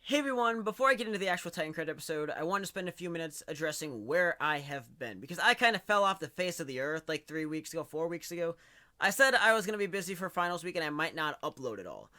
Hey everyone, before I get into the actual Titancraft episode, I want to spend a few minutes addressing where I have been, because I kind of fell off the face of the earth like 3 weeks ago, 4 weeks ago. I said I was going to be busy for finals week and I might not upload at all.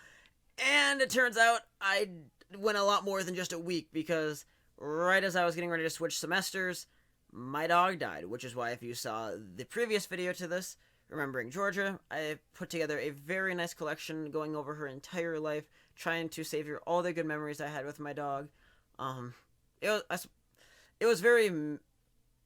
And it turns out I went a lot more than just a week, because right as I was getting ready to switch semesters, my dog died, which is why if you saw the previous video to this, Remembering Georgia, I put together a very nice collection going over her entire life, trying to savor all the good memories I had with my dog. It was very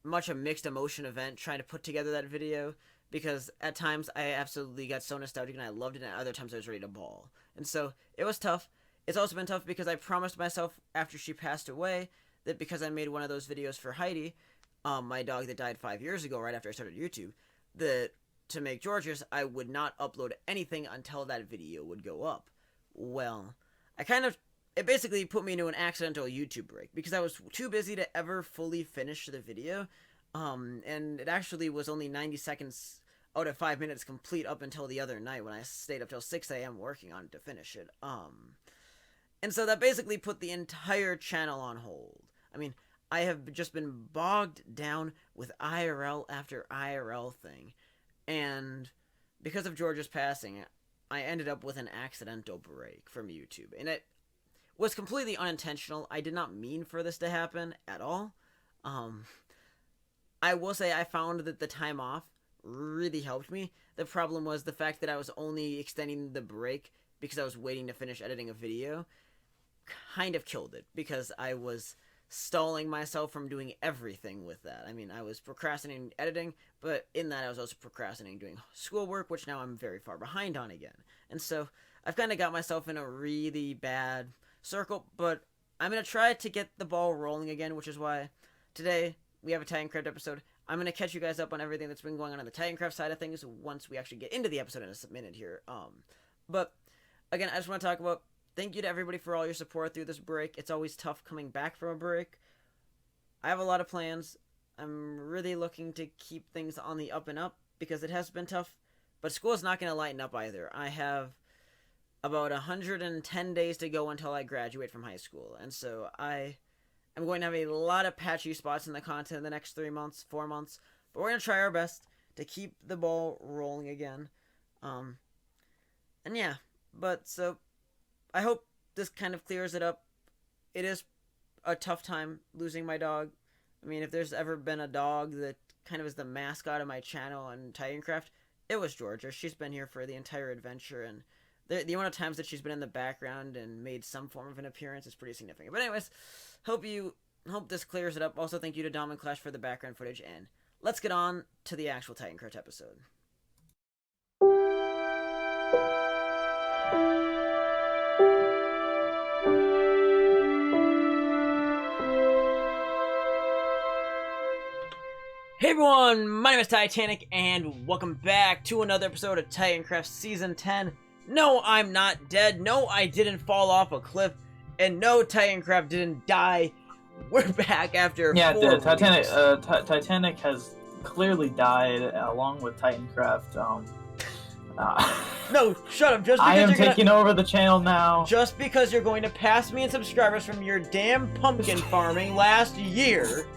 much a mixed emotion event trying to put together that video, because at times I absolutely got so nostalgic and I loved it, and at other times I was ready to bawl. And so it was tough. It's also been tough because I promised myself after she passed away that because I made one of those videos for Heidi, my dog that died 5 years ago right after I started YouTube, that to make George's, I would not upload anything until that video would go up. Well, it basically put me into an accidental YouTube break, because I was too busy to ever fully finish the video, and it actually was only 90 seconds out of 5 minutes complete up until the other night when I stayed up till 6 a.m. working on it to finish it. And so that basically put the entire channel on hold. I mean, I have just been bogged down with IRL after IRL thing, and because of George's passing, I ended up with an accidental break from YouTube, and it was completely unintentional. I did not mean for this to happen at all. I will say I found that the time off really helped me. The problem was the fact that I was only extending the break because I was waiting to finish editing a video kind of killed it, because I was stalling myself from doing everything with that. I mean, I was procrastinating editing, but in that I was also procrastinating doing schoolwork, which now I'm very far behind on again. And so I've kind of got myself in a really bad circle, but I'm going to try to get the ball rolling again, which is why today we have a Titancraft episode. I'm going to catch you guys up on everything that's been going on the Titancraft side of things once we actually get into the episode in a minute here. But again, I just want to talk about thank you to everybody for all your support through this break. It's always tough coming back from a break. I have a lot of plans. I'm really looking to keep things on the up and up, because it has been tough, but school is not going to lighten up either. I have about 110 days to go until I graduate from high school, and so I am going to have a lot of patchy spots in the content in the next 3 months, 4 months, but we're going to try our best to keep the ball rolling again. And yeah, but so I hope this kind of clears it up. It is a tough time losing my dog. I mean, if there's ever been a dog that kind of is the mascot of my channel on Titancraft, it was Georgia. She's been here for the entire adventure, and the amount of times that she's been in the background and made some form of an appearance is pretty significant. But anyways, hope this clears it up. Also, thank you to Dom and Clash for the background footage, and let's get on to the actual Titancraft episode. Hey everyone, my name is Titanic, and welcome back to another episode of Titancraft Season 10. No, I'm not dead. No, I didn't fall off a cliff. And no, Titancraft didn't die. We're back after 4 weeks. Titanic has clearly died along with Titancraft. No, shut up. Just because I am taking over the channel now. Just because you're going to pass me in subscribers from your damn pumpkin farming last year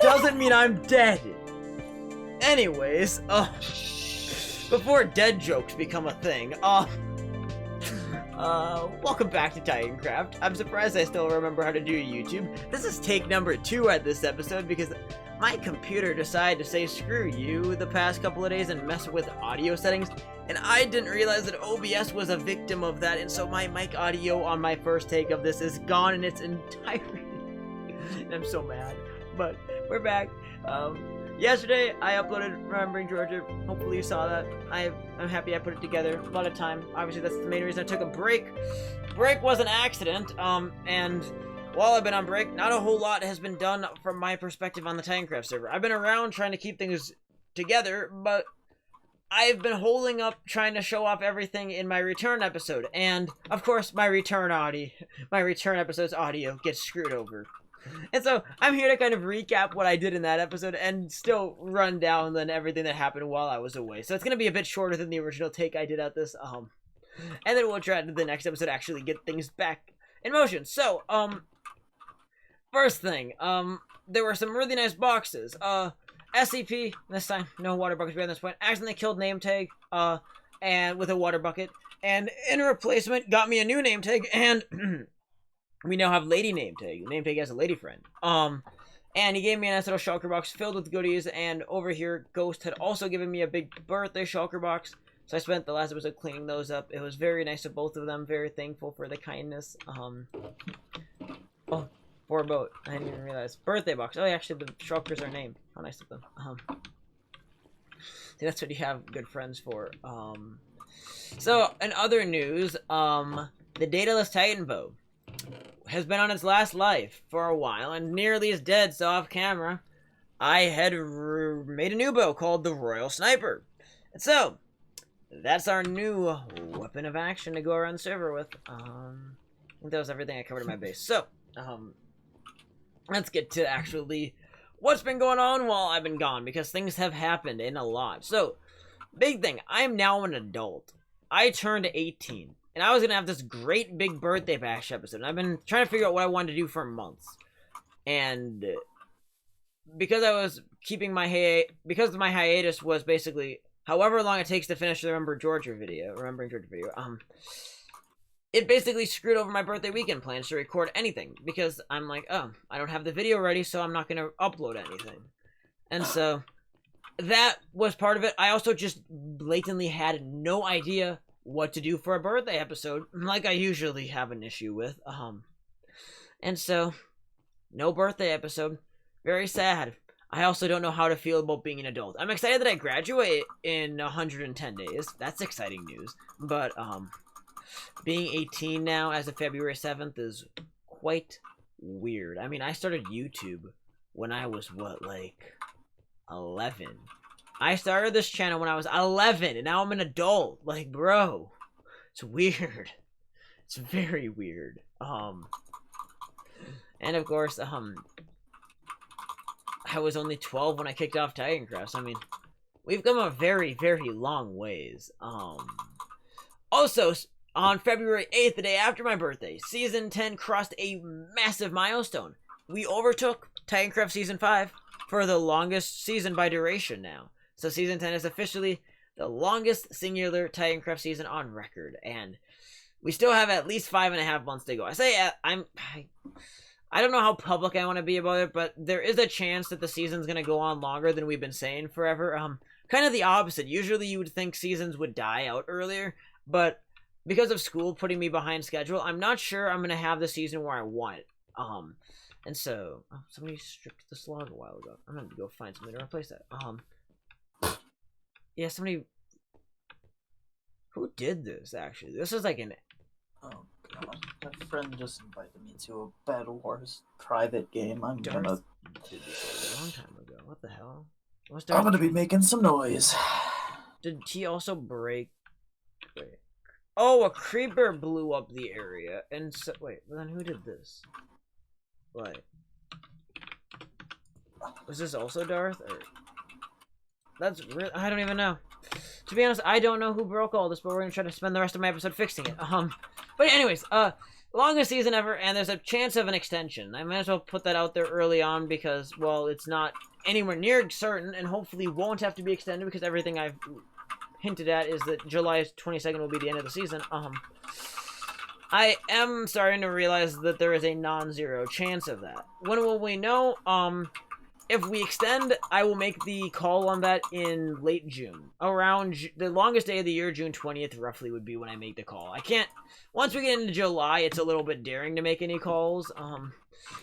doesn't mean I'm dead. Anyways, before dead jokes become a thing, welcome back to Titancraft. I'm surprised I still remember how to do YouTube. This is take number 2 at this episode, because my computer decided to say screw you the past couple of days and mess with audio settings, and I didn't realize that OBS was a victim of that, and so my mic audio on my first take of this is gone in its entirety. And I'm so mad. But we're back. Yesterday I uploaded Remembering Georgia. Hopefully you saw that. I'm happy I put it together. A lot of time. Obviously that's the main reason I took a break. Break was an accident. And while I've been on break, not a whole lot has been done from my perspective on the Titancraft server. I've been around trying to keep things together, but I've been holding up trying to show off everything in my return episode. And of course my return episode's audio gets screwed over. And so I'm here to kind of recap what I did in that episode and still run down then everything that happened while I was away. So it's going to be a bit shorter than the original take I did at this. And then we'll try to the next episode actually get things back in motion. So, first thing, there were some really nice boxes. SCP, this time, no water buckets behind this point, accidentally killed name tag, and with a water bucket, and in replacement, got me a new name tag, and we now have lady name tag. Name tag has a lady friend. And he gave me a nice little shulker box filled with goodies, and over here, Ghost had also given me a big birthday shulker box, so I spent the last episode cleaning those up. It was very nice of both of them, very thankful for the kindness. Oh, for a boat. I didn't even realize. Birthday box. Oh, yeah, actually, the shulkers are named. How nice of them. See, that's what you have good friends for. So, in other news, the Daedalus Titan bow has been on its last life for a while and nearly is dead, so off camera, I had made a new bow called the Royal Sniper. And so, that's our new weapon of action to go around the server with. I think that was everything I covered in my base. So, let's get to actually what's been going on while I've been gone, because things have happened in a lot. So, big thing, I am now an adult. I turned 18. And I was going to have this great big birthday bash episode. And I've been trying to figure out what I wanted to do for months. And because I was keeping my because my hiatus was basically however long it takes to finish the Remembering Georgia video, it basically screwed over my birthday weekend plans to record anything. Because I'm like, oh, I don't have the video ready, so I'm not going to upload anything. And so, that was part of it. I also just blatantly had no idea what to do for a birthday episode, like I usually have an issue with. And so, no birthday episode. Very sad. I also don't know how to feel about being an adult. I'm excited that I graduate in 110 days. That's exciting news. But, being 18 now as of February 7th is quite weird. I mean, I started YouTube when I was, what, like, 11? I started this channel when I was 11, and now I'm an adult. Like, bro, it's weird. It's very weird. And of course, I was only 12 when I kicked off Titancraft. So, I mean, we've come a very, very long ways. Also, on February 8th, the day after my birthday, Season 10 crossed a massive milestone. We overtook Titancraft Season 5 for the longest season by duration now. So Season 10 is officially the longest singular Titancraft season on record, and we still have at least 5.5 months to go. I say I don't know how public I want to be about it, but there is a chance that the season's going to go on longer than we've been saying forever. Kind of the opposite. Usually you would think seasons would die out earlier, but because of school putting me behind schedule, I'm not sure I'm going to have the season where I want it. And so, somebody stripped the slog a while ago. I'm going to go find something to replace that. Yeah, somebody... Who did this, actually? This is like an... Oh, God. My friend just invited me to a Battle Wars private game. I'm gonna... did this a long time ago. What the hell? I'm gonna be making some noise. Did he also break... Wait. Oh, a creeper blew up the area. And so... Wait, well then who did this? What? Was this also Darth? Or... That's real. I don't even know. To be honest, I don't know who broke all this, but we're gonna try to spend the rest of my episode fixing it. But anyways, longest season ever, and there's a chance of an extension. I might as well put that out there early on because, well, it's not anywhere near certain, and hopefully won't have to be extended because everything I've hinted at is that July 22nd will be the end of the season. I am starting to realize that there is a non-zero chance of that. When will we know? If we extend, I will make the call on that in late June. Around the longest day of the year, June 20th, roughly, would be when I make the call. I can't... Once we get into July, it's a little bit daring to make any calls.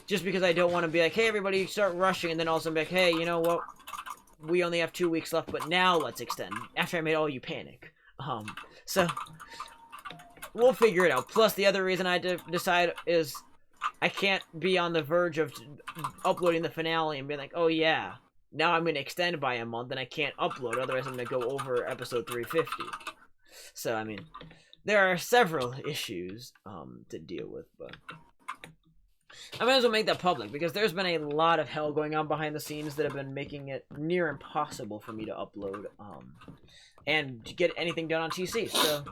Just because I don't want to be like, hey, everybody, start rushing, and then all of a sudden be like, hey, you know what? We only have 2 weeks left, but now let's extend. After I made all you panic. So... We'll figure it out. Plus, the other reason I decide is... I can't be on the verge of uploading the finale and being like, oh yeah, now I'm going to extend by a month and I can't upload, otherwise I'm going to go over episode 350. So, I mean, there are several issues to deal with, but I might as well make that public, because there's been a lot of hell going on behind the scenes that have been making it near impossible for me to upload and get anything done on TC, so...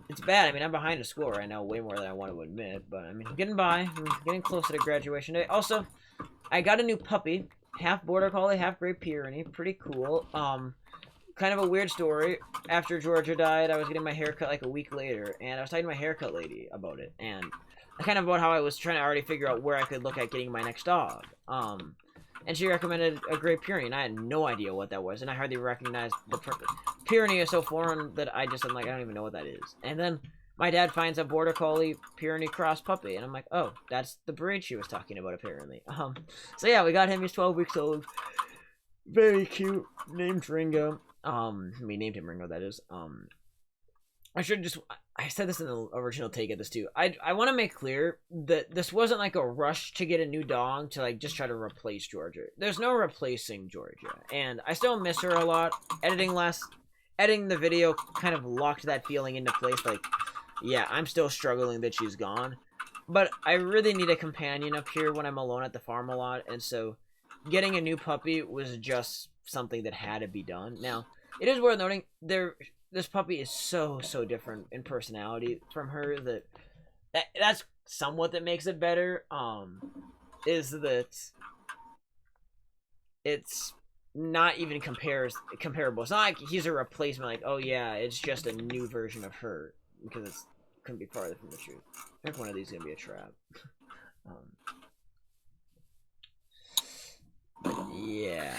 it's bad. I mean, I'm behind a school right now, way more than I want to admit. But I mean, I'm getting by. I'm getting closer to graduation day. Also, I got a new puppy, half Border Collie, half Great Pyrenees. Pretty cool. Kind of a weird story. After Georgia died, I was getting my haircut like a week later, and I was talking to my haircut lady about it, and kind of about how I was trying to already figure out where I could look at getting my next dog. And she recommended a Great Pyrenees, and I had no idea what that was, and I hardly recognized the Pyrenees is so foreign that I just am like, I don't even know what that is. And then my dad finds a Border Collie Pyrenees cross puppy, and I'm like, oh, that's the breed she was talking about, apparently. So yeah, we got him. He's 12 weeks old. Very cute. Named Ringo. We named him Ringo, that is. I said this in the original take of this too. I want to make clear that this wasn't like a rush to get a new dog to like just try to replace Georgia. There's no replacing Georgia, and I still miss her a lot. Editing the video kind of locked that feeling into place. Like, yeah, I'm still struggling that she's gone, but I really need a companion up here when I'm alone at the farm a lot, and so getting a new puppy was just something that had to be done. Now, it is worth noting this puppy is so different in personality from her that's somewhat that makes it better. Is that it's not even comparable. It's not like he's a replacement. Like, oh yeah, it's just a new version of her, because it couldn't be farther from the truth. I think one of these is gonna be a trap. Yeah.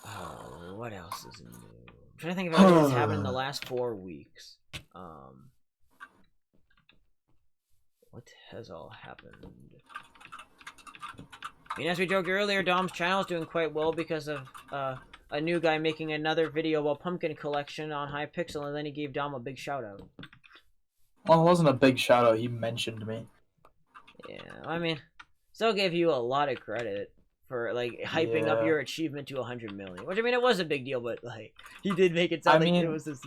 Oh, what else is new? I'm trying to think of everything that's happened in the last 4 weeks. What has all happened? I mean, as we joked earlier, Dom's channel is doing quite well because of a new guy making another video about pumpkin collection on Hypixel, and then he gave Dom a big shout out. Well, it wasn't a big shout out. He mentioned me. Yeah, I mean, still gave you a lot of credit for like hyping up your achievement to 100 million, which I mean, it was a big deal, but like he did make it sound like it was this.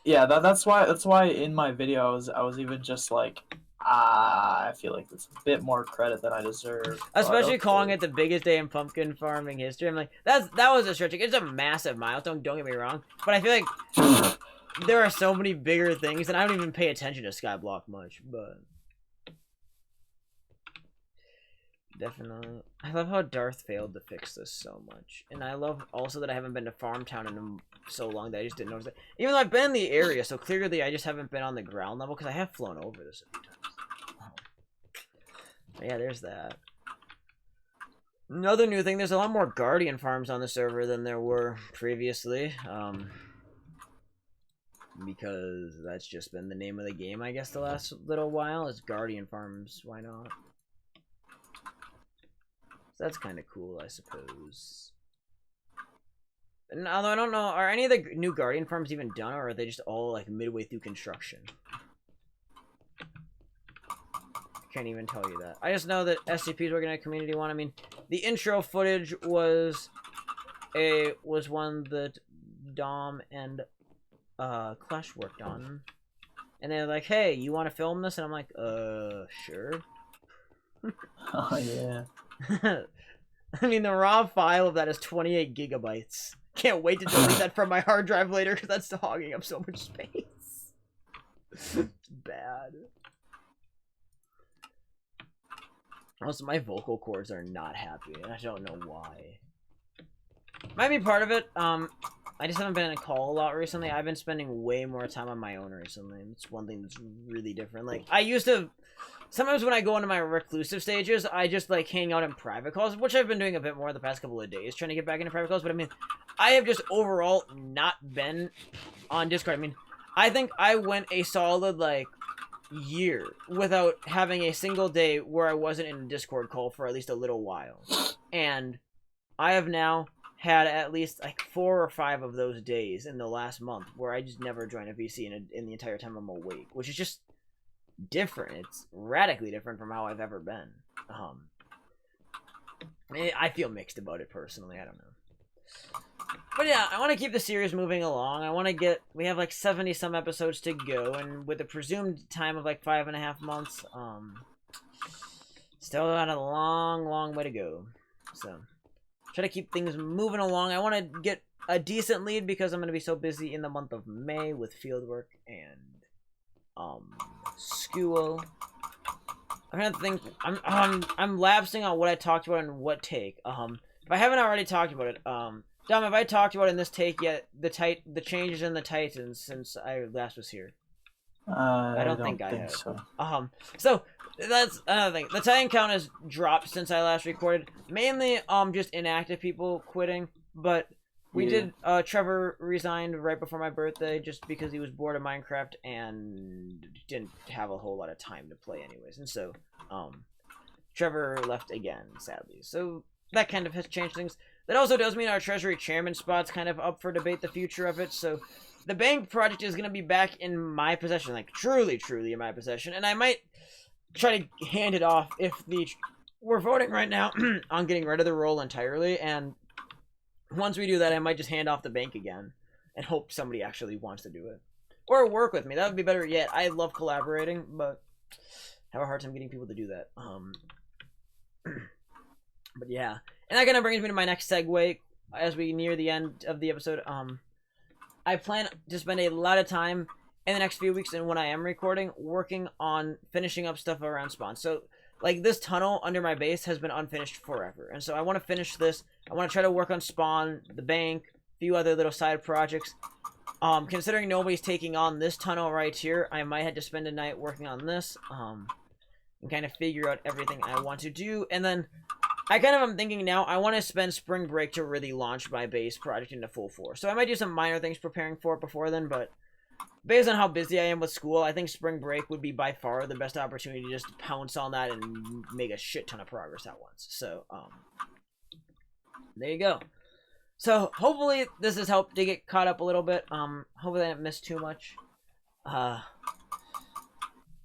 Yeah, that's why in my video I was even just like, I feel like it's a bit more credit than I deserve. Especially calling it the biggest day in pumpkin farming history. I'm like, that was a stretch. It's a massive milestone. Don't get me wrong, but I feel like there are so many bigger things, and I don't even pay attention to Skyblock much, but. Definitely. I love how Darth failed to fix this so much. And I love also that I haven't been to Farmtown in so long that I just didn't notice it. Even though I've been in the area, so clearly I just haven't been on the ground level, because I have flown over this a few times. But yeah, there's that. Another new thing, there's a lot more Guardian farms on the server than there were previously. Because that's just been the name of the game, I guess, the last little while, is Guardian farms. Why not? That's kind of cool, I suppose. And although I don't know, are any of the new Guardian farms even done, or are they just all like midway through construction? Can't even tell you that. I just know that SCP is working at Community 1. I mean, the intro footage was one that Dom and Clash worked on. And they're like, hey, you want to film this? And I'm like, sure. Oh, yeah. I mean, the raw file of that is 28 gigabytes. Can't wait to delete that from my hard drive later, because that's still hogging up so much space. It's bad. Also, my vocal cords are not happy, and I don't know why. Might be part of it. I just haven't been in a call a lot recently. I've been spending way more time on my own recently. It's one thing that's really different. Like, I used to... Sometimes when I go into my reclusive stages, I just, like, hang out in private calls, which I've been doing a bit more the past couple of days, trying to get back into private calls. But, I mean, I have just overall not been on Discord. I mean, I think I went a solid, like, year without having a single day where I wasn't in a Discord call for at least a little while. And I have now had at least, like, 4 or 5 of those days in the last month where I just never joined a VC in the entire time I'm awake, which is just different. It's radically different from how I've ever been. I feel mixed about it personally. I don't know. But yeah, I want to keep the series moving along. I want to get... We have like 70 some episodes to go, and with a presumed time of like 5.5 months, still got a long way to go. So, try to keep things moving along. I want to get a decent lead because I'm going to be so busy in the month of May with fieldwork and school. I'm trying to think. I'm lapsing on what I talked about in what take. If I haven't already talked about it, Dom, have I talked about in this take yet the changes in the Titans since I last was here? I don't think I have. So that's another thing. The Titan count has dropped since I last recorded. Mainly, just inactive people quitting. But we did. Trevor resigned right before my birthday just because he was bored of Minecraft and didn't have a whole lot of time to play, anyways. And so, Trevor left again, sadly. So that kind of has changed things. That also does mean our Treasury Chairman spot's kind of up for debate. The future of it. So. The bank project is going to be back in my possession, like truly in my possession, and I might try to hand it off if we're voting right now on getting rid of the role entirely, and once we do that, I might just hand off the bank again and hope somebody actually wants to do it. Or work with me. That would be better yet. I love collaborating, but I have a hard time getting people to do that. But yeah. And that kind of brings me to my next segue as we near the end of the episode. I plan to spend a lot of time in the next few weeks, and when I am recording, working on finishing up stuff around spawn. So, like, this tunnel under my base has been unfinished forever, and so I want to finish this. I want to try to work on spawn, the bank, a few other little side projects. Considering nobody's taking on this tunnel right here, I might have to spend a night working on this, and kind of figure out everything I want to do, and then I kind of am thinking now, I want to spend spring break to really launch my base project into full force. So I might do some minor things preparing for it before then, but based on how busy I am with school, I think spring break would be by far the best opportunity to just pounce on that and make a shit ton of progress at once. So, there you go. So, hopefully this has helped to get caught up a little bit. Hopefully I didn't miss too much. Oh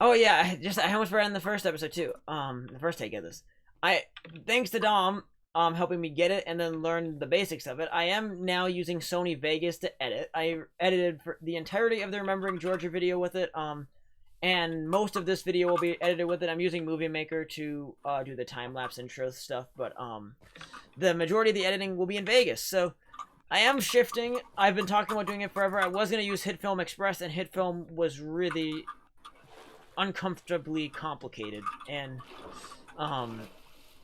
yeah, I almost forgot in the first episode too. The first take of this. Thanks to Dom, helping me get it and then learn the basics of it, I am now using Sony Vegas to edit. I edited for the entirety of the Remembering Georgia video with it, and most of this video will be edited with it. I'm using Movie Maker to do the time-lapse intro stuff, but the majority of the editing will be in Vegas, so I am shifting. I've been talking about doing it forever. I was going to use HitFilm Express, and HitFilm was really uncomfortably complicated, and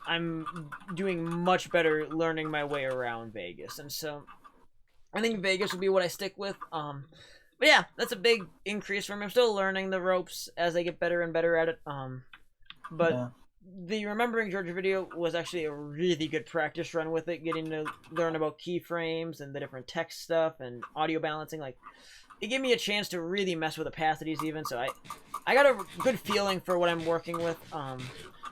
I'm doing much better learning my way around Vegas, and so I think Vegas will be what I stick with. But yeah, that's a big increase for me. I'm still learning the ropes as I get better and better at it. But yeah. The Remembering Georgia video was actually a really good practice run with it, getting to learn about keyframes and the different text stuff and audio balancing. Like, it gave me a chance to really mess with opacities even, so I got a good feeling for what I'm working with.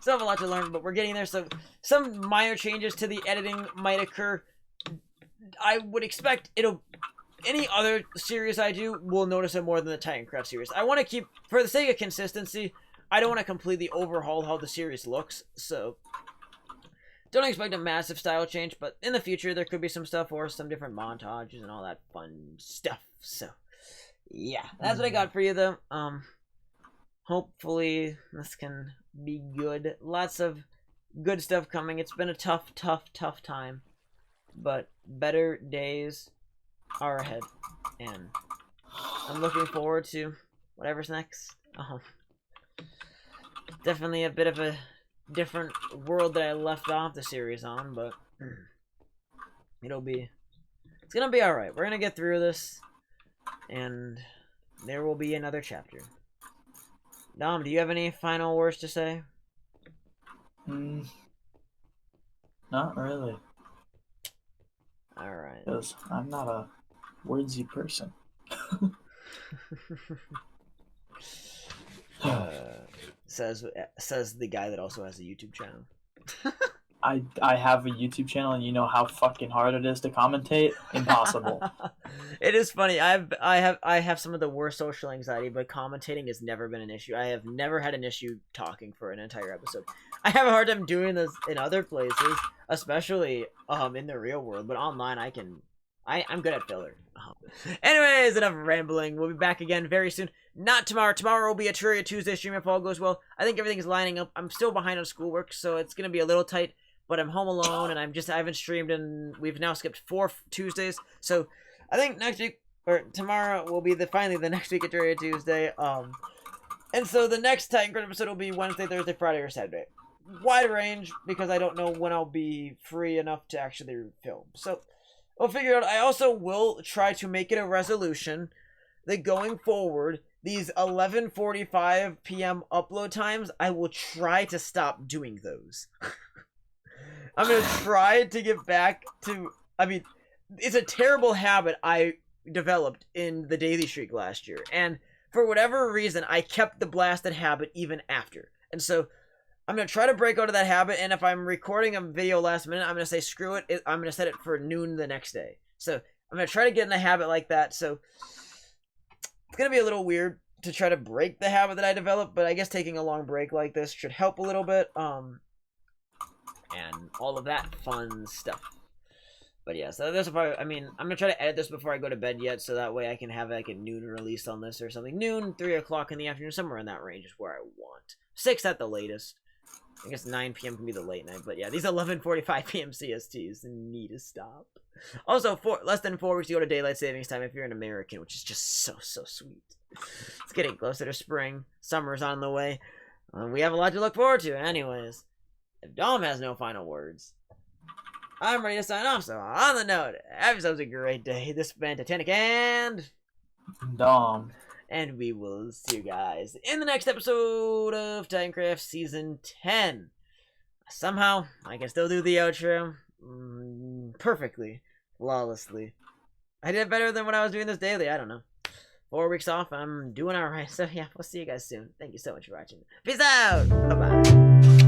Still have a lot to learn, but we're getting there, so some minor changes to the editing might occur. I would expect any other series I do will notice it more than the Titancraft series. I want to keep, for the sake of consistency, I don't want to completely overhaul how the series looks, so don't expect a massive style change, but in the future there could be some stuff or some different montages and all that fun stuff. So yeah, that's what I got for you though. Hopefully this can be good. Lots of good stuff coming. It's been a tough time, but better days are ahead, and I'm looking forward to whatever's next. Definitely a bit of a different world that I left off the series on, but it's gonna be alright. We're gonna get through this, and there will be another chapter. Dom, do you have any final words to say? Not really. Alright. Because I'm not a wordsy person. Says the guy that also has a YouTube channel. I have a YouTube channel, and you know how fucking hard it is to commentate. Impossible. It is funny. I have some of the worst social anxiety, but commentating has never been an issue. I have never had an issue talking for an entire episode. I have a hard time doing this in other places, especially in the real world. But online, I'm good at filler. Anyways, enough rambling. We'll be back again very soon. Not tomorrow. Tomorrow will be a Trivia Tuesday stream if all goes well. I think everything's lining up. I'm still behind on schoolwork, so it's gonna be a little tight. But I'm home alone, and I haven't streamed, and we've now skipped 4 Tuesdays. So I think next week or tomorrow will be finally the next week at Trivia Tuesday. And so the next Titancraft episode will be Wednesday, Thursday, Friday, or Saturday. Wide range, because I don't know when I'll be free enough to actually film. So, we'll figure it out. I also will try to make it a resolution that going forward, these 11:45 p.m. upload times, I will try to stop doing those. I'm going to try to get back to... I mean, it's a terrible habit I developed in the daily streak last year. And for whatever reason, I kept the blasted habit even after. And so, I'm going to try to break out of that habit. And if I'm recording a video last minute, I'm going to say, screw it. I'm going to set it for noon the next day. So, I'm going to try to get in a habit like that. So, it's going to be a little weird to try to break the habit that I developed. But I guess taking a long break like this should help a little bit. And all of that fun stuff. But yeah, so this will probably, I mean, I'm going to try to edit this before I go to bed yet, so that way I can have like a noon release on this or something. Noon, 3 o'clock in the afternoon, somewhere in that range is where I want. 6 at the latest. I guess 9 p.m. can be the late night, but yeah, these 11:45 p.m. CSTs need to stop. Also, less than 4 weeks to go to daylight savings time if you're an American, which is just so sweet. It's getting closer to spring. Summer's on the way. We have a lot to look forward to. Anyways, if Dom has no final words, I'm ready to sign off. So, on the note, have yourselves a great day. This has been Titanic and Dom. And we will see you guys in the next episode of Titancraft Season 10. Somehow, I can still do the outro perfectly, flawlessly. I did better than when I was doing this daily. I don't know. 4 weeks off, I'm doing alright. So, yeah, we'll see you guys soon. Thank you so much for watching. Peace out! Bye-bye.